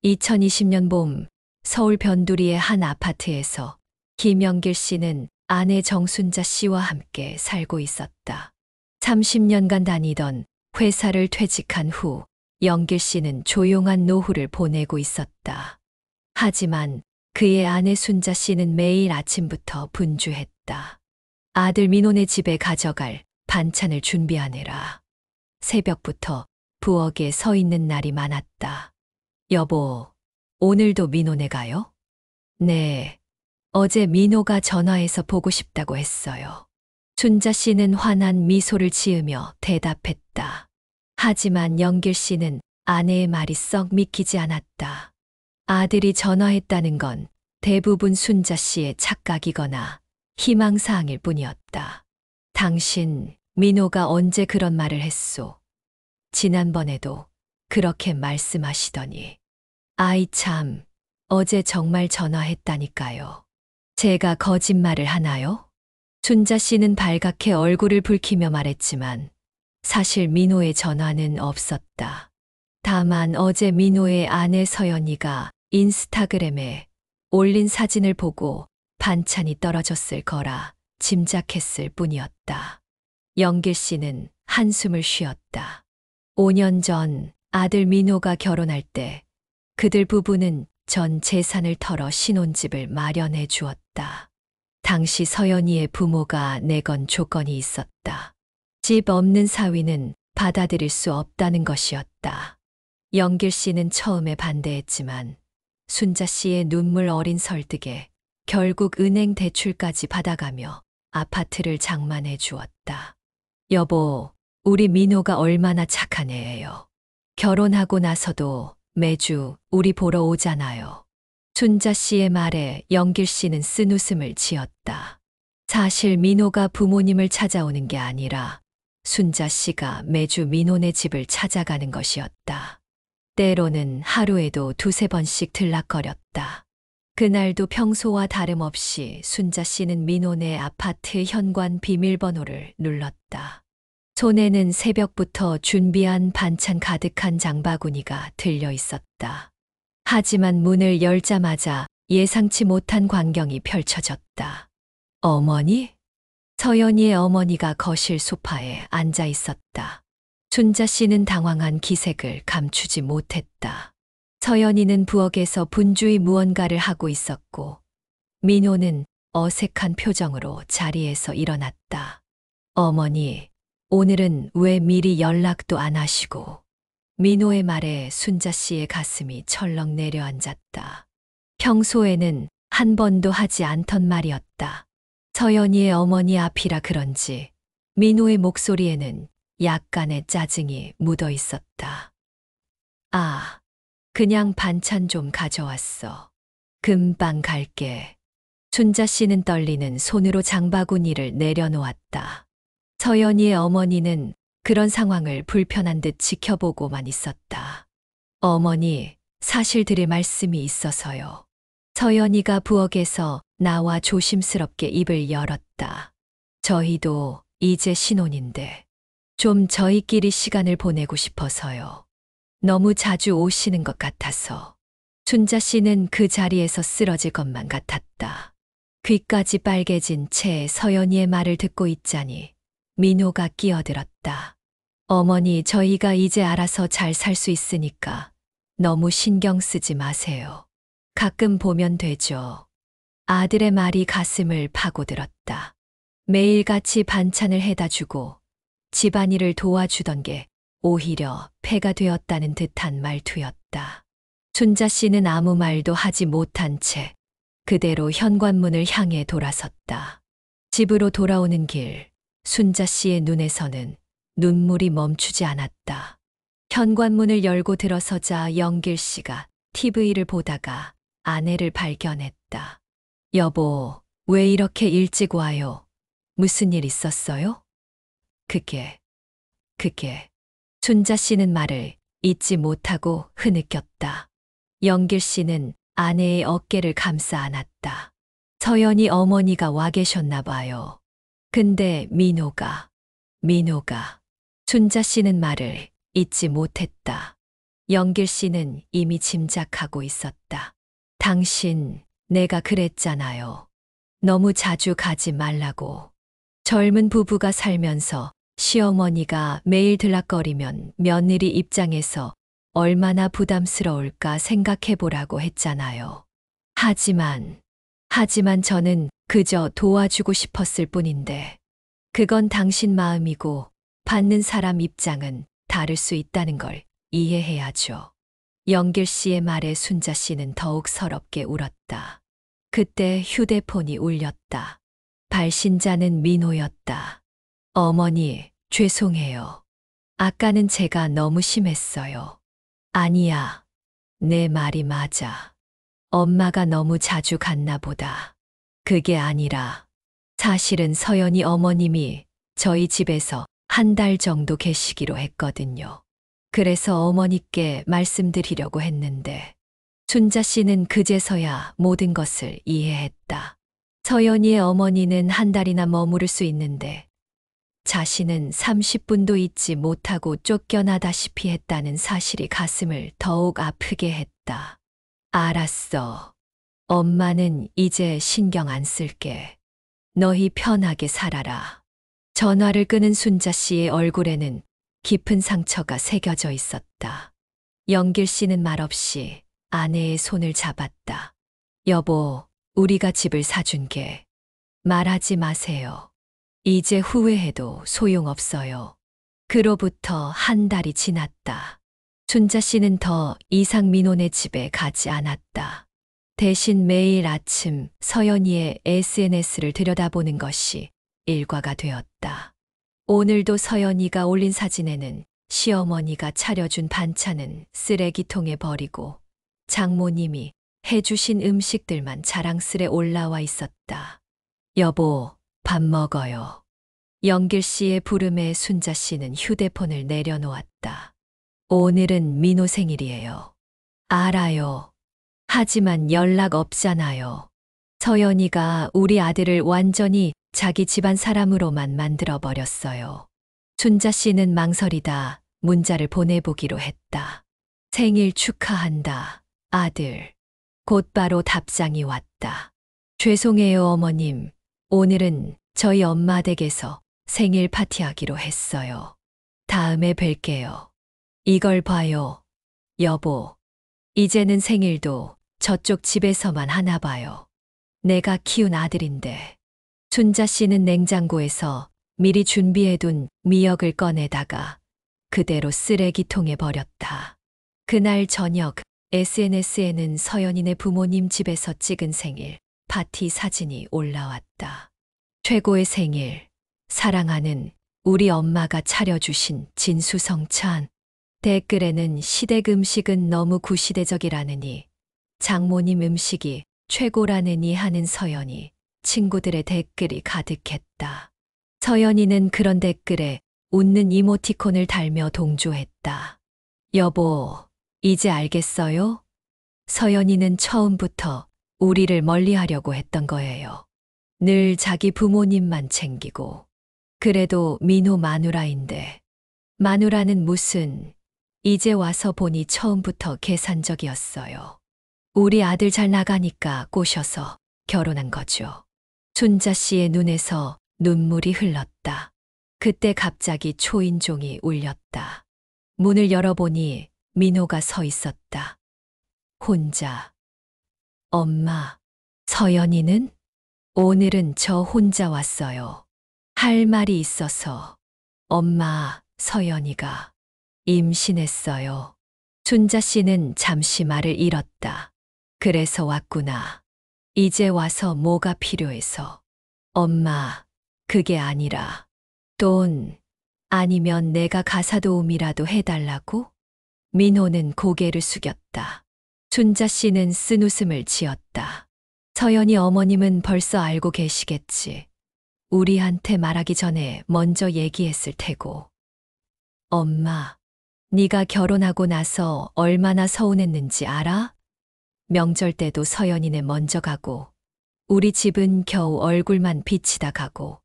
2020년 봄 서울 변두리의 한 아파트에서 김영길 씨는 아내 정순자 씨와 함께 살고 있었다. 30년간 다니던 회사를 퇴직한 후 영길 씨는 조용한 노후를 보내고 있었다. 하지만 그의 아내 순자 씨는 매일 아침부터 분주했다. 아들 민호네 집에 가져갈 반찬을 준비하느라 새벽부터 부엌에 서 있는 날이 많았다. 여보, 오늘도 민호네 가요? 네. 어제 민호가 전화해서 보고 싶다고 했어요. 순자 씨는 환한 미소를 지으며 대답했다. 하지만 영길 씨는 아내의 말이 썩 믿기지 않았다. 아들이 전화했다는 건 대부분 순자 씨의 착각이거나 희망사항일 뿐이었다. 당신, 민호가 언제 그런 말을 했소? 지난번에도 그렇게 말씀하시더니. 아이 참, 어제 정말 전화했다니까요. 제가 거짓말을 하나요? 순자 씨는 발갛게 얼굴을 붉히며 말했지만 사실 민호의 전화는 없었다. 다만 어제 민호의 아내 서연이가 인스타그램에 올린 사진을 보고 반찬이 떨어졌을 거라 짐작했을 뿐이었다. 영길 씨는 한숨을 쉬었다. 5년 전 아들 민호가 결혼할 때 그들 부부는 전 재산을 털어 신혼집을 마련해 주었다. 당시 서연이의 부모가 내건 조건이 있었다. 집 없는 사위는 받아들일 수 없다는 것이었다. 영길 씨는 처음에 반대했지만 순자 씨의 눈물 어린 설득에 결국 은행 대출까지 받아가며 아파트를 장만해 주었다. 여보, 우리 민호가 얼마나 착한 애예요. 결혼하고 나서도 매주 우리 보러 오잖아요. 순자 씨의 말에 영길 씨는 쓴웃음을 지었다. 사실 민호가 부모님을 찾아오는 게 아니라 순자 씨가 매주 민호네 집을 찾아가는 것이었다. 때로는 하루에도 두세 번씩 들락거렸다. 그날도 평소와 다름없이 순자 씨는 민호네 아파트 현관 비밀번호를 눌렀다. 손에는 새벽부터 준비한 반찬 가득한 장바구니가 들려 있었다. 하지만 문을 열자마자 예상치 못한 광경이 펼쳐졌다. 어머니? 서연이의 어머니가 거실 소파에 앉아 있었다. 순자 씨는 당황한 기색을 감추지 못했다. 서연이는 부엌에서 분주히 무언가를 하고 있었고 민호는 어색한 표정으로 자리에서 일어났다. 어머니, 오늘은 왜 미리 연락도 안 하시고? 민호의 말에 순자 씨의 가슴이 철렁 내려앉았다. 평소에는 한 번도 하지 않던 말이었다. 서연이의 어머니 앞이라 그런지 민호의 목소리에는 약간의 짜증이 묻어 있었다. 아, 그냥 반찬 좀 가져왔어. 금방 갈게. 순자 씨는 떨리는 손으로 장바구니를 내려놓았다. 서연이의 어머니는 그런 상황을 불편한 듯 지켜보고만 있었다. 어머니, 사실 드릴 말씀이 있어서요. 서연이가 부엌에서 나와 조심스럽게 입을 열었다. 저희도 이제 신혼인데 좀 저희끼리 시간을 보내고 싶어서요. 너무 자주 오시는 것 같아서. 순자 씨는 그 자리에서 쓰러질 것만 같았다. 귀까지 빨개진 채 서연이의 말을 듣고 있자니 민호가 끼어들었다. 어머니, 저희가 이제 알아서 잘 살 수 있으니까 너무 신경 쓰지 마세요. 가끔 보면 되죠. 아들의 말이 가슴을 파고들었다. 매일같이 반찬을 해다 주고 집안일을 도와주던 게 오히려 폐가 되었다는 듯한 말투였다. 순자 씨는 아무 말도 하지 못한 채 그대로 현관문을 향해 돌아섰다. 집으로 돌아오는 길, 순자 씨의 눈에서는 눈물이 멈추지 않았다. 현관문을 열고 들어서자 영길 씨가 TV를 보다가 아내를 발견했다. 여보, 왜 이렇게 일찍 와요? 무슨 일 있었어요? 그게. 순자 씨는 말을 잇지 못하고 흐느꼈다. 영길 씨는 아내의 어깨를 감싸 안았다. 서연이 어머니가 와 계셨나 봐요. 근데 민호가. 순자 씨는 말을 잇지 못했다. 영길 씨는 이미 짐작하고 있었다. 당신, 내가 그랬잖아요. 너무 자주 가지 말라고. 젊은 부부가 살면서 시어머니가 매일 들락거리면 며느리 입장에서 얼마나 부담스러울까 생각해 보라고 했잖아요. 하지만 저는 그저 도와주고 싶었을 뿐인데, 그건 당신 마음이고 받는 사람 입장은 다를 수 있다는 걸 이해해야죠. 영길 씨의 말에 순자 씨는 더욱 서럽게 울었다. 그때 휴대폰이 울렸다. 발신자는 민호였다. 어머니, 죄송해요. 아까는 제가 너무 심했어요. 아니야. 내 말이 맞아. 엄마가 너무 자주 갔나 보다. 그게 아니라 사실은 서연이 어머님이 저희 집에서 한 달 정도 계시기로 했거든요. 그래서 어머니께 말씀드리려고 했는데 순자 씨는 그제서야 모든 것을 이해했다. 서연이의 어머니는 한 달이나 머무를 수 있는데 자신은 30분도 있지 못하고 쫓겨나다시피 했다는 사실이 가슴을 더욱 아프게 했다. 알았어. 엄마는 이제 신경 안 쓸게. 너희 편하게 살아라. 전화를 끄는 순자 씨의 얼굴에는 깊은 상처가 새겨져 있었다. 영길 씨는 말없이 아내의 손을 잡았다. 여보, 우리가 집을 사준 게 말하지 마세요. 이제 후회해도 소용없어요. 그로부터 한 달이 지났다. 순자 씨는 더 이상 민호네 집에 가지 않았다. 대신 매일 아침 서연이의 SNS를 들여다보는 것이 일과가 되었다. 오늘도 서연이가 올린 사진에는 시어머니가 차려준 반찬은 쓰레기통에 버리고 장모님이 해주신 음식들만 자랑스레 올라와 있었다. 여보, 밥 먹어요. 영길 씨의 부름에 순자 씨는 휴대폰을 내려놓았다. 오늘은 민호 생일이에요. 알아요. 하지만 연락 없잖아요. 서연이가 우리 아들을 완전히 자기 집안 사람으로만 만들어버렸어요. 순자 씨는 망설이다 문자를 보내보기로 했다. 생일 축하한다, 아들. 곧바로 답장이 왔다. 죄송해요, 어머님. 오늘은 저희 엄마 댁에서 생일 파티하기로 했어요. 다음에 뵐게요. 이걸 봐요. 여보, 이제는 생일도 저쪽 집에서만 하나 봐요. 내가 키운 아들인데. 순자 씨는 냉장고에서 미리 준비해둔 미역을 꺼내다가 그대로 쓰레기통에 버렸다. 그날 저녁 SNS에는 서연이네 부모님 집에서 찍은 생일 파티 사진이 올라왔다. 최고의 생일, 사랑하는 우리 엄마가 차려주신 진수성찬. 댓글에는 시댁 음식은 너무 구시대적이라느니, 장모님 음식이 최고라느니 하는 서연이 친구들의 댓글이 가득했다. 서연이는 그런 댓글에 웃는 이모티콘을 달며 동조했다. 여보, 이제 알겠어요? 서연이는 처음부터 우리를 멀리하려고 했던 거예요. 늘 자기 부모님만 챙기고. 그래도 민호 마누라인데. 마누라는 무슨, 이제 와서 보니 처음부터 계산적이었어요. 우리 아들 잘 나가니까 꼬셔서 결혼한 거죠. 순자 씨의 눈에서 눈물이 흘렀다. 그때 갑자기 초인종이 울렸다. 문을 열어보니 민호가 서 있었다. 혼자. 엄마, 서연이는? 오늘은 저 혼자 왔어요. 할 말이 있어서. 엄마, 서연이가 임신했어요. 순자 씨는 잠시 말을 잃었다. 그래서 왔구나. 이제 와서 뭐가 필요해서. 엄마, 그게 아니라 돈, 아니면 내가 가사도우미라도 해달라고? 민호는 고개를 숙였다. 순자 씨는 쓴웃음을 지었다. 서연이 어머님은 벌써 알고 계시겠지. 우리한테 말하기 전에 먼저 얘기했을 테고. 엄마, 네가 결혼하고 나서 얼마나 서운했는지 알아? 명절 때도 서연이네 먼저 가고, 우리 집은 겨우 얼굴만 비치다 가고,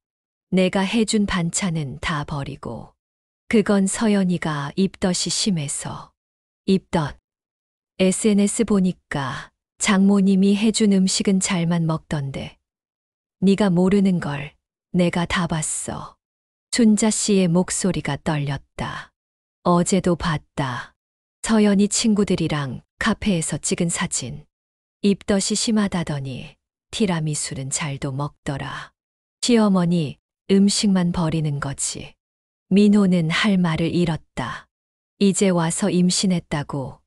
내가 해준 반찬은 다 버리고, 그건 서연이가 입덧이 심해서. 입덧. SNS 보니까 장모님이 해준 음식은 잘만 먹던데. 네가 모르는 걸 내가 다 봤어. 순자 씨의 목소리가 떨렸다. 어제도 봤다. 서연이 친구들이랑 카페에서 찍은 사진. 입덧이 심하다더니 티라미수는 잘도 먹더라. 시어머니 음식만 버리는 거지. 민호는 할 말을 잃었다. 이제 와서 임신했다고.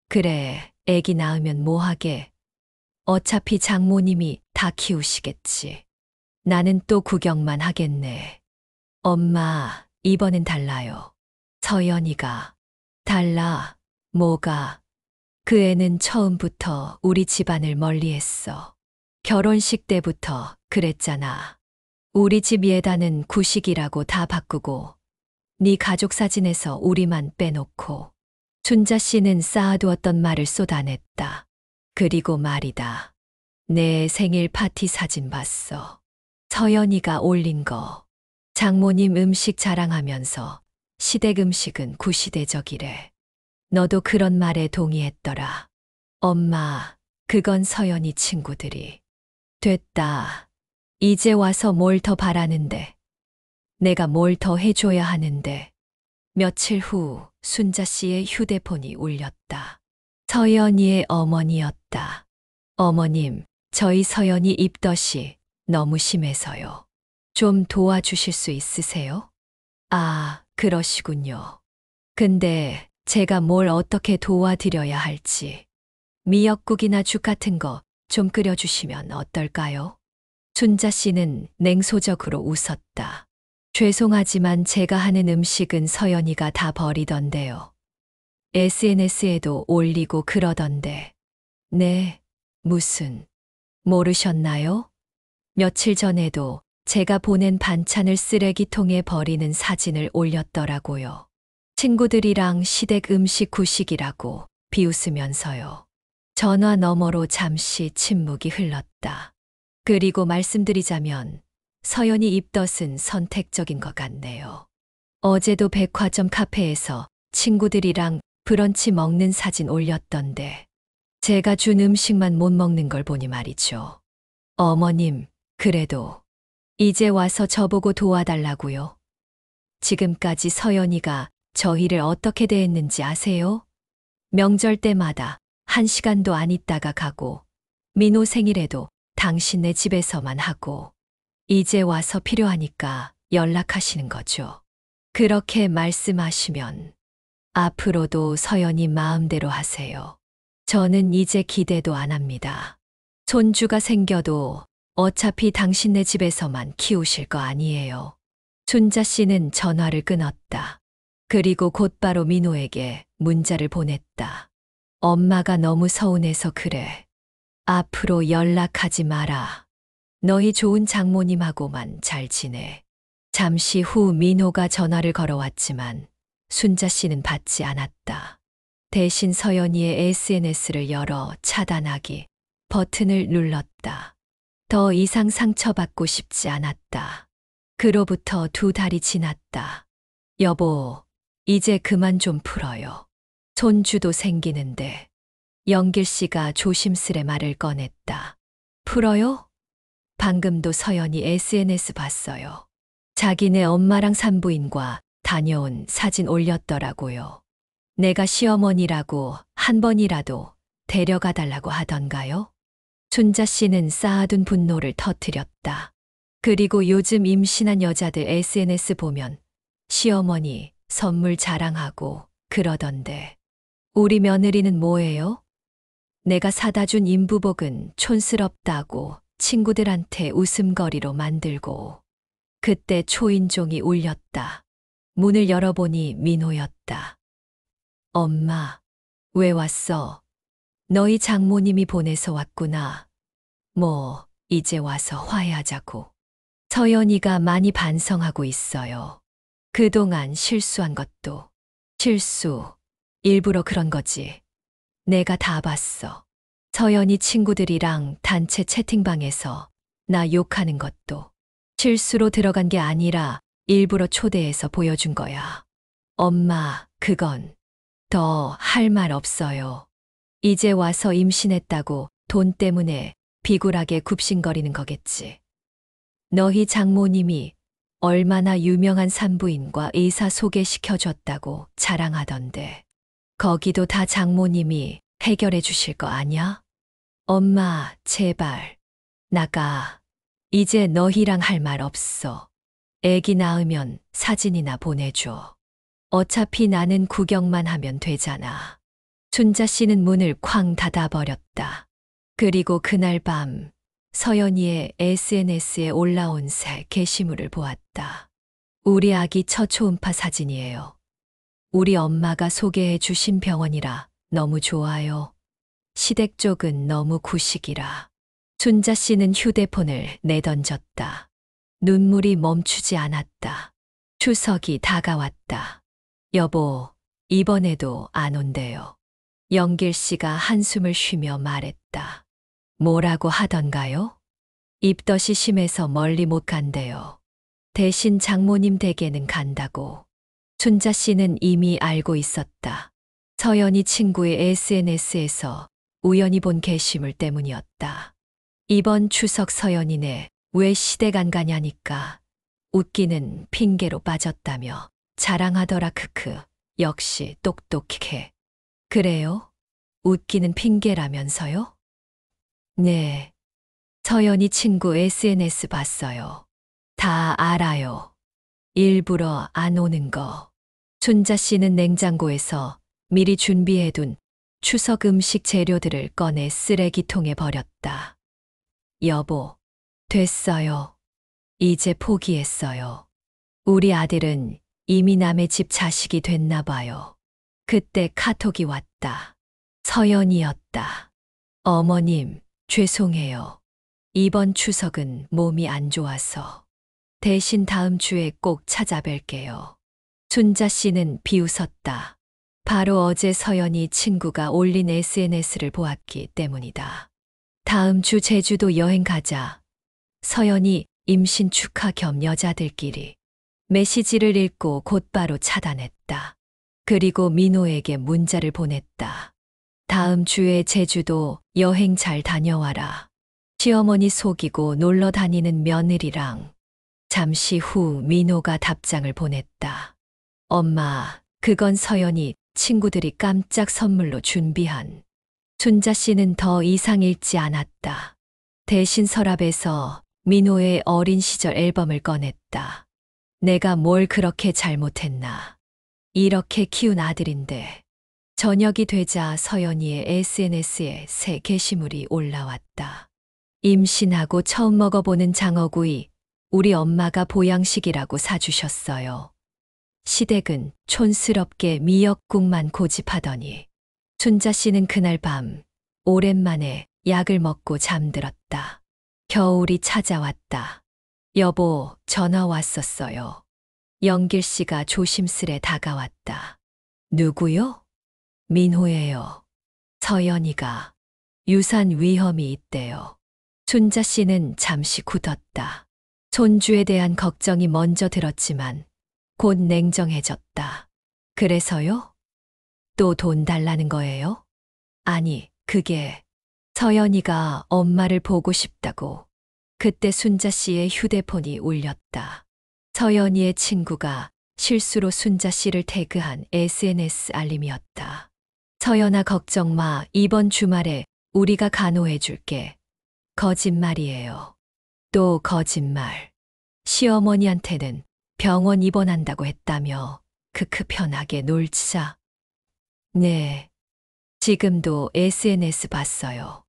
그래, 애기 낳으면 뭐하게. 어차피 장모님이 다 키우시겠지. 나는 또 구경만 하겠네. 엄마, 이번엔 달라요. 서연이가. 달라. 뭐가? 그 애는 처음부터 우리 집안을 멀리했어. 결혼식 때부터 그랬잖아. 우리 집 예단은 구식이라고 다 바꾸고 네 가족 사진에서 우리만 빼놓고. 순자 씨는 쌓아두었던 말을 쏟아냈다. 그리고 말이다. 내 생일 파티 사진 봤어. 서연이가 올린 거. 장모님 음식 자랑하면서 시댁 음식은 구시대적이래. 너도 그런 말에 동의했더라. 엄마, 그건 서연이 친구들이. 됐다. 이제 와서 뭘 더 바라는데. 내가 뭘 더 해줘야 하는데. 며칠 후 순자 씨의 휴대폰이 울렸다. 서연이의 어머니였다. 어머님, 저희 서연이 입덧이 너무 심해서요. 좀 도와주실 수 있으세요? 아, 그러시군요. 근데 제가 뭘 어떻게 도와드려야 할지. 미역국이나 죽 같은 거 좀 끓여주시면 어떨까요? 순자 씨는 냉소적으로 웃었다. 죄송하지만 제가 하는 음식은 서연이가 다 버리던데요. SNS에도 올리고 그러던데. 네, 무슨, 모르셨나요? 며칠 전에도 제가 보낸 반찬을 쓰레기통에 버리는 사진을 올렸더라고요. 친구들이랑 시댁 음식 구식이라고 비웃으면서요. 전화 너머로 잠시 침묵이 흘렀다. 그리고 말씀드리자면 서연이 입덧은 선택적인 것 같네요. 어제도 백화점 카페에서 친구들이랑 브런치 먹는 사진 올렸던데 제가 준 음식만 못 먹는 걸 보니 말이죠. 어머님, 그래도 이제 와서 저보고 도와달라고요. 지금까지 서연이가 저희를 어떻게 대했는지 아세요? 명절 때마다 1시간도 안 있다가 가고 민호 생일에도 당신네 집에서만 하고 이제 와서 필요하니까 연락하시는 거죠. 그렇게 말씀하시면 앞으로도 서연이 마음대로 하세요. 저는 이제 기대도 안 합니다. 손주가 생겨도 어차피 당신네 집에서만 키우실 거 아니에요. 순자 씨는 전화를 끊었다. 그리고 곧바로 민호에게 문자를 보냈다. 엄마가 너무 서운해서 그래. 앞으로 연락하지 마라. 너희 좋은 장모님하고만 잘 지내. 잠시 후 민호가 전화를 걸어왔지만 순자 씨는 받지 않았다. 대신 서연이의 SNS를 열어 차단하기 버튼을 눌렀다. 더 이상 상처받고 싶지 않았다. 그로부터 2달이 지났다. 여보, 이제 그만 좀 풀어요. 손주도 생기는데. 영길 씨가 조심스레 말을 꺼냈다. 풀어요? 방금도 서연이 SNS 봤어요. 자기네 엄마랑 산부인과 다녀온 사진 올렸더라고요. 내가 시어머니라고 한 번이라도 데려가 달라고 하던가요? 순자 씨는 쌓아둔 분노를 터뜨렸다. 그리고 요즘 임신한 여자들 SNS 보면 시어머니 선물 자랑하고 그러던데. 우리 며느리는 뭐예요? 내가 사다 준 인부복은 촌스럽다고 친구들한테 웃음거리로 만들고. 그때 초인종이 울렸다. 문을 열어보니 민호였다. 엄마, 왜 왔어? 너희 장모님이 보내서 왔구나. 뭐, 이제 와서 화해하자고. 서연이가 많이 반성하고 있어요. 그동안 실수한 것도. 실수. 일부러 그런 거지. 내가 다 봤어. 서연이 친구들이랑 단체 채팅방에서 나 욕하는 것도. 실수로 들어간 게 아니라 일부러 초대해서 보여준 거야. 엄마, 그건 더 할 말 없어요. 이제 와서 임신했다고 돈 때문에 비굴하게 굽신거리는 거겠지. 너희 장모님이 얼마나 유명한 산부인과 의사 소개시켜줬다고 자랑하던데. 거기도 다 장모님이 해결해 주실 거 아냐? 엄마, 제발. 나가. 이제 너희랑 할 말 없어. 애기 낳으면 사진이나 보내줘. 어차피 나는 구경만 하면 되잖아. 춘자 씨는 문을 쾅 닫아버렸다. 그리고 그날 밤 서연이의 SNS에 올라온 새 게시물을 보았다. 우리 아기 첫 초음파 사진이에요. 우리 엄마가 소개해 주신 병원이라 너무 좋아요. 시댁 쪽은 너무 구식이라. 춘자 씨는 휴대폰을 내던졌다. 눈물이 멈추지 않았다. 추석이 다가왔다. 여보, 이번에도 안 온대요. 영길 씨가 한숨을 쉬며 말했다. 뭐라고 하던가요? 입덧이 심해서 멀리 못 간대요. 대신 장모님 댁에는 간다고. 춘자 씨는 이미 알고 있었다. 서연이 친구의 SNS에서 우연히 본 게시물 때문이었다. 이번 추석 서연이네 왜 시댁 안 가냐니까 웃기는 핑계로 빠졌다며 자랑하더라. 크크. 역시 똑똑해. 그래요? 웃기는 핑계라면서요? 네. 서연이 친구 SNS 봤어요. 다 알아요. 일부러 안 오는 거. 춘자 씨는 냉장고에서 미리 준비해둔 추석 음식 재료들을 꺼내 쓰레기통에 버렸다. 여보, 됐어요. 이제 포기했어요. 우리 아들은 이미 남의 집 자식이 됐나 봐요. 그때 카톡이 왔다. 서연이었다. 어머님, 죄송해요. 이번 추석은 몸이 안 좋아서. 대신 다음 주에 꼭 찾아뵐게요. 춘자 씨는 비웃었다. 바로 어제 서연이 친구가 올린 SNS를 보았기 때문이다. 다음 주 제주도 여행 가자. 서연이 임신 축하 겸 여자들끼리 메시지를 읽고 곧바로 차단했다. 그리고 민호에게 문자를 보냈다. 다음 주에 제주도 여행 잘 다녀와라. 시어머니 속이고 놀러 다니는 며느리랑. 잠시 후 민호가 답장을 보냈다. 엄마, 그건 서연이 친구들이 깜짝 선물로 준비한. 춘자 씨는 더 이상 읽지 않았다. 대신 서랍에서 민호의 어린 시절 앨범을 꺼냈다. 내가 뭘 그렇게 잘못했나. 이렇게 키운 아들인데. 저녁이 되자 서연이의 SNS에 새 게시물이 올라왔다. 임신하고 처음 먹어보는 장어구이, 우리 엄마가 보양식이라고 사주셨어요. 시댁은 촌스럽게 미역국만 고집하더니 춘자 씨는 그날 밤 오랜만에 약을 먹고 잠들었다. 겨울이 찾아왔다. 여보, 전화 왔었어요. 영길 씨가 조심스레 다가왔다. 누구요? 민호예요. 서연이가 유산 위험이 있대요. 춘자 씨는 잠시 굳었다. 손주에 대한 걱정이 먼저 들었지만 곧 냉정해졌다. 그래서요? 또 돈 달라는 거예요? 아니, 그게 서연이가 엄마를 보고 싶다고. 그때 순자 씨의 휴대폰이 울렸다. 서연이의 친구가 실수로 순자 씨를 태그한 SNS 알림이었다. 서연아, 걱정 마. 이번 주말에 우리가 간호해 줄게. 거짓말이에요. 또 거짓말. 시어머니한테는 병원 입원한다고 했다며. 크크, 편하게 놀자. 네. 지금도 SNS 봤어요.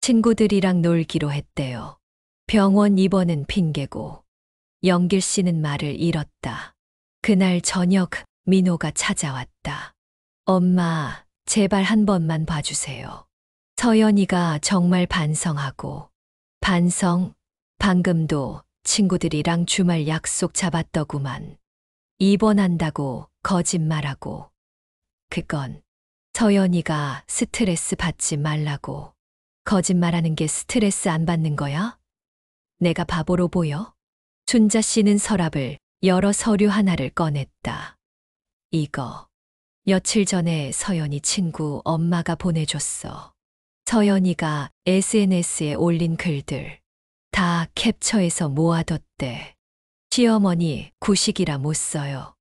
친구들이랑 놀기로 했대요. 병원 입원은 핑계고. 영길 씨는 말을 잃었다. 그날 저녁 민호가 찾아왔다. 엄마, 제발 한 번만 봐주세요. 서연이가 정말 반성하고. 반성? 방금도 친구들이랑 주말 약속 잡았더구만. 입원한다고 거짓말하고. 그건 서연이가 스트레스 받지 말라고. 거짓말하는 게 스트레스 안 받는 거야? 내가 바보로 보여? 춘자 씨는 서랍을 열어 서류 하나를 꺼냈다. 이거. 며칠 전에 서연이 친구 엄마가 보내줬어. 서연이가 SNS에 올린 글들 다 캡처해서 모아뒀대. 시어머니 구식이라 못 써요.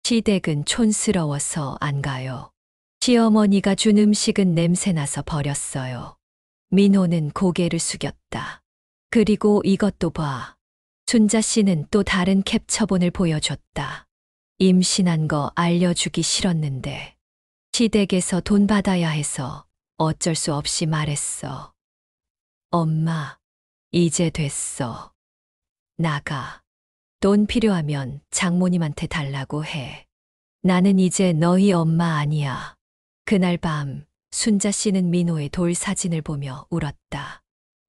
시댁은 촌스러워서 안 가요. 시어머니가 준 음식은 냄새나서 버렸어요. 민호는 고개를 숙였다. 그리고 이것도 봐. 순자 씨는 또 다른 캡처본을 보여줬다. 임신한 거 알려주기 싫었는데 시댁에서 돈 받아야 해서 어쩔 수 없이 말했어. 엄마, 이제 됐어. 나가. 돈 필요하면 장모님한테 달라고 해. 나는 이제 너희 엄마 아니야. 그날 밤 순자 씨는 민호의 돌 사진을 보며 울었다.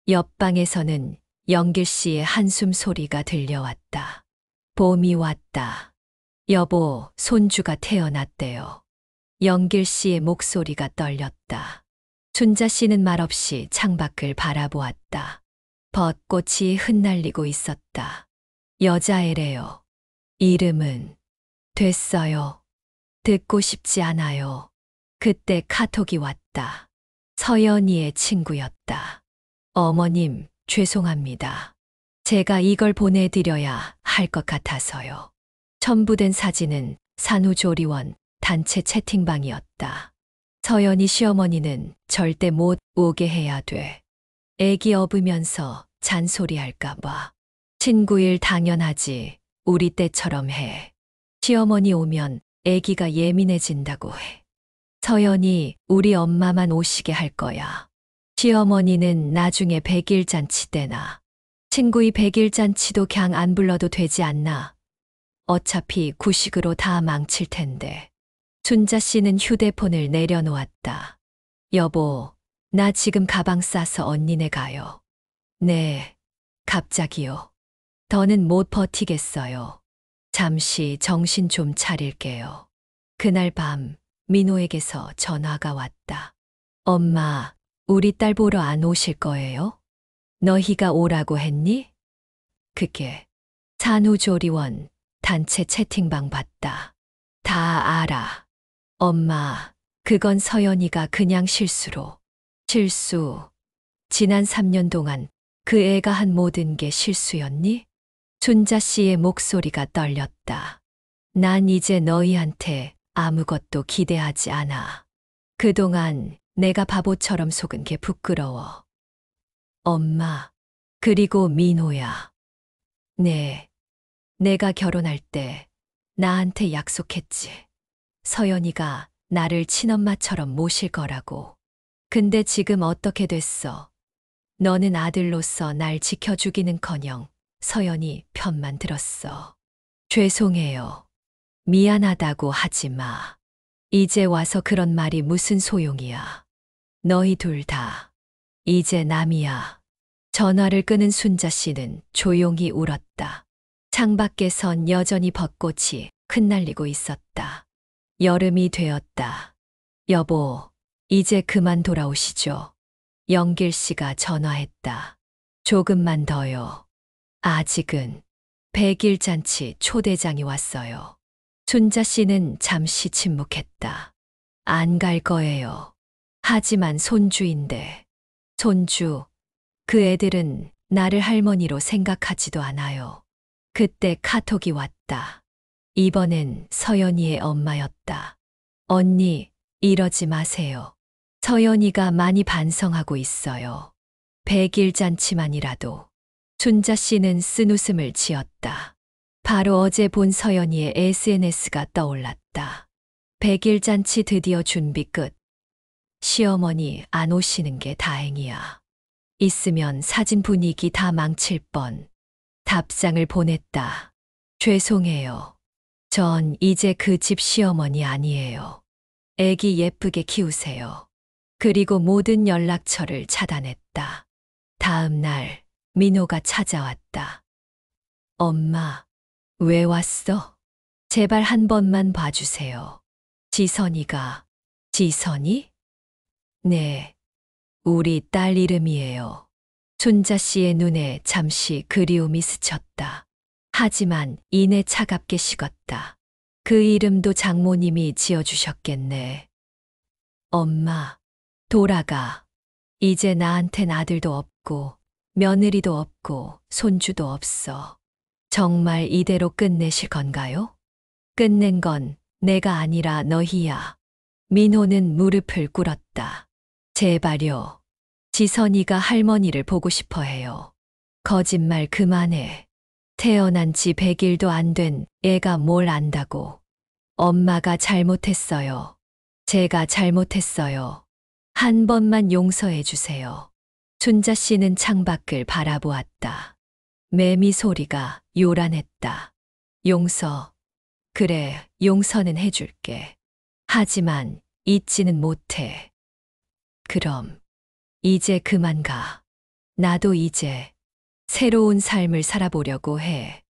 옆방에서는 영길 씨의 한숨 소리가 들려왔다. 봄이 왔다. 여보, 손주가 태어났대요. 영길 씨의 목소리가 떨렸다. 순자 씨는 말없이 창밖을 바라보았다. 벚꽃이 흩날리고 있었다. 여자애래요. 이름은 됐어요. 듣고 싶지 않아요. 그때 카톡이 왔다. 서연이의 친구였다. 어머님, 죄송합니다. 제가 이걸 보내드려야 할 것 같아서요. 첨부된 사진은 산후조리원 단체 채팅방이었다. 서연이 시어머니는 절대 못 오게 해야 돼. 애기 업으면서 잔소리할까봐. 친구일 당연하지. 우리 때처럼 해. 시어머니 오면 애기가 예민해진다고 해. 서연이 우리 엄마만 오시게 할 거야. 시어머니는 나중에 100일 잔치 때나. 친구의 100일 잔치도 그냥 안 불러도 되지 않나. 어차피 구식으로 다 망칠 텐데. 순자 씨는 휴대폰을 내려놓았다. 여보, 나 지금 가방 싸서 언니네 가요. 네, 갑자기요. 더는 못 버티겠어요. 잠시 정신 좀 차릴게요. 그날 밤 민호에게서 전화가 왔다. 엄마, 우리 딸 보러 안 오실 거예요? 너희가 오라고 했니? 그게 산후조리원 단체 채팅방 봤다. 다 알아. 엄마, 그건 서연이가 그냥 실수로. 실수. 지난 3년 동안 그 애가 한 모든 게 실수였니? 순자 씨의 목소리가 떨렸다. 난 이제 너희한테 아무것도 기대하지 않아. 그동안 내가 바보처럼 속은 게 부끄러워. 엄마, 그리고 민호야. 네, 내가 결혼할 때 나한테 약속했지. 서연이가 나를 친엄마처럼 모실 거라고. 근데 지금 어떻게 됐어? 너는 아들로서 날 지켜주기는커녕 서연이 편만 들었어. 죄송해요. 미안하다고 하지 마. 이제 와서 그런 말이 무슨 소용이야. 너희 둘 다 이제 남이야. 전화를 끄는 순자 씨는 조용히 울었다. 창밖에선 여전히 벚꽃이 흩날리고 있었다. 여름이 되었다. 여보, 이제 그만 돌아오시죠. 영길 씨가 전화했다. 조금만 더요. 아직은 100일 잔치 초대장이 왔어요. 순자 씨는 잠시 침묵했다. 안 갈 거예요. 하지만 손주인데. 손주, 그 애들은 나를 할머니로 생각하지도 않아요. 그때 카톡이 왔다. 이번엔 서연이의 엄마였다. 언니, 이러지 마세요. 서연이가 많이 반성하고 있어요. 100일 잔치만이라도. 순자 씨는 쓴웃음을 지었다. 바로 어제 본 서연이의 SNS가 떠올랐다. 100일 잔치 드디어 준비 끝. 시어머니 안 오시는 게 다행이야. 있으면 사진 분위기 다 망칠 뻔. 답장을 보냈다. 죄송해요. 전 이제 그 집 시어머니 아니에요. 애기 예쁘게 키우세요. 그리고 모든 연락처를 차단했다. 다음 날 민호가 찾아왔다. 엄마, 왜 왔어? 제발 한 번만 봐주세요. 지선이가. 지선이? 네, 우리 딸 이름이에요. 순자 씨의 눈에 잠시 그리움이 스쳤다. 하지만 이내 차갑게 식었다. 그 이름도 장모님이 지어주셨겠네. 엄마, 돌아가. 이제 나한텐 아들도 없고, 며느리도 없고, 손주도 없어. 정말 이대로 끝내실 건가요? 끝낸 건 내가 아니라 너희야. 민호는 무릎을 꿇었다. 제발요. 지선이가 할머니를 보고 싶어 해요. 거짓말 그만해. 태어난 지 100일도 안 된 애가 뭘 안다고. 엄마가 잘못했어요. 제가 잘못했어요. 한 번만 용서해 주세요. 순자 씨는 창밖을 바라보았다. 매미 소리가 요란했다. 용서. 그래, 용서는 해줄게. 하지만 잊지는 못해. 그럼 이제 그만 가. 나도 이제 새로운 삶을 살아보려고 해.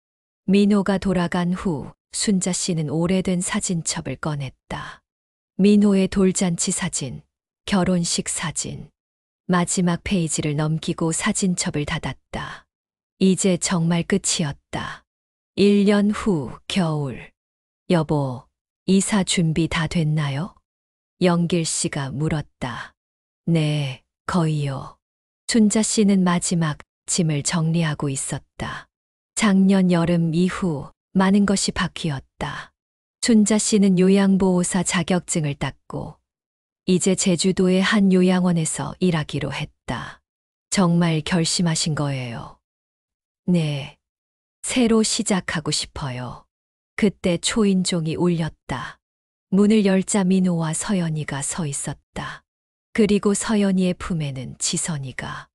민호가 돌아간 후 순자 씨는 오래된 사진첩을 꺼냈다. 민호의 돌잔치 사진, 결혼식 사진. 마지막 페이지를 넘기고 사진첩을 닫았다. 이제 정말 끝이었다. 1년 후 겨울. 여보, 이사 준비 다 됐나요? 영길 씨가 물었다. 네, 거의요. 순자 씨는 마지막 짐을 정리하고 있었다. 작년 여름 이후 많은 것이 바뀌었다. 순자 씨는 요양보호사 자격증을 땄고, 이제 제주도의 한 요양원에서 일하기로 했다. 정말 결심하신 거예요. 네, 새로 시작하고 싶어요. 그때 초인종이 울렸다. 문을 열자 민호와 서연이가 서 있었다. 그리고 서연이의 품에는 지선이가.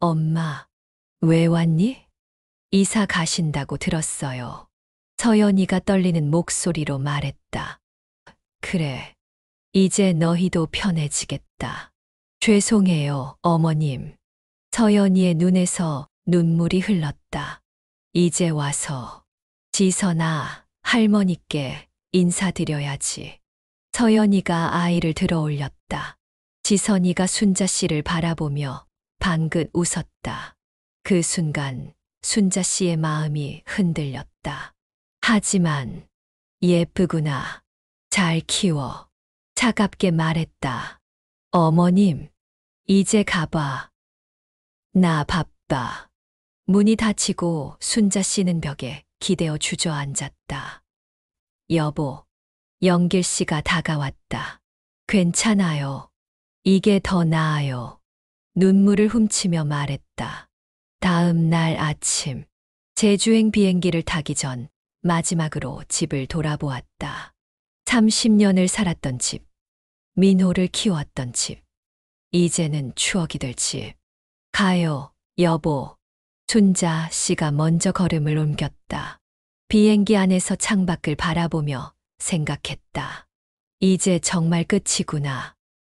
엄마, 왜 왔니? 이사 가신다고 들었어요. 서연이가 떨리는 목소리로 말했다. 그래, 이제 너희도 편해지겠다. 죄송해요, 어머님. 서연이의 눈에서 눈물이 흘렀다. 이제 와서 지선아, 할머니께 인사드려야지. 서연이가 아이를 들어 올렸다. 지선이가 순자 씨를 바라보며 방긋 웃었다. 그 순간 순자 씨의 마음이 흔들렸다. 하지만 예쁘구나. 잘 키워. 차갑게 말했다. 어머님, 이제 가봐. 나 바빠. 문이 닫히고 순자 씨는 벽에 기대어 주저앉았다. 여보, 영길 씨가 다가왔다. 괜찮아요. 이게 더 나아요. 눈물을 훔치며 말했다. 다음 날 아침, 제주행 비행기를 타기 전 마지막으로 집을 돌아보았다. 30년을 살았던 집, 민호를 키웠던 집, 이제는 추억이 될 집. 가요, 여보. 순자 씨가 먼저 걸음을 옮겼다. 비행기 안에서 창밖을 바라보며 생각했다. 이제 정말 끝이구나.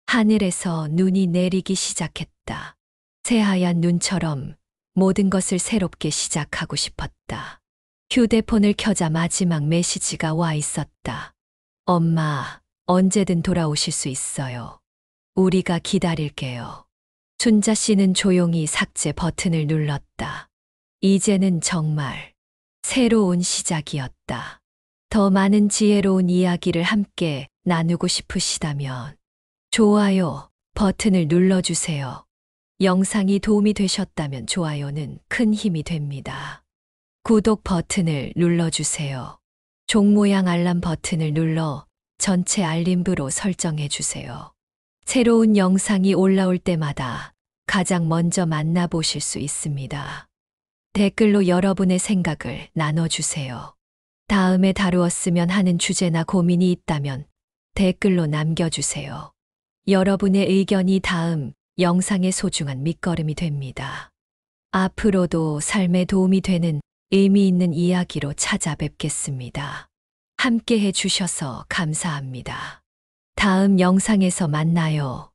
하늘에서 눈이 내리기 시작했다. 새하얀 눈처럼 모든 것을 새롭게 시작하고 싶었다. 휴대폰을 켜자 마지막 메시지가 와 있었다. 엄마, 언제든 돌아오실 수 있어요. 우리가 기다릴게요. 순자 씨는 조용히 삭제 버튼을 눌렀다. 이제는 정말 새로운 시작이었다. 더 많은 지혜로운 이야기를 함께 나누고 싶으시다면 좋아요 버튼을 눌러주세요. 영상이 도움이 되셨다면 좋아요는 큰 힘이 됩니다. 구독 버튼을 눌러주세요. 종 모양 알람 버튼을 눌러 전체 알림부로 설정해 주세요. 새로운 영상이 올라올 때마다 가장 먼저 만나보실 수 있습니다. 댓글로 여러분의 생각을 나눠주세요. 다음에 다루었으면 하는 주제나 고민이 있다면 댓글로 남겨주세요. 여러분의 의견이 다음 영상의 소중한 밑거름이 됩니다. 앞으로도 삶에 도움이 되는 의미 있는 이야기로 찾아뵙겠습니다. 함께 해주셔서 감사합니다. 다음 영상에서 만나요.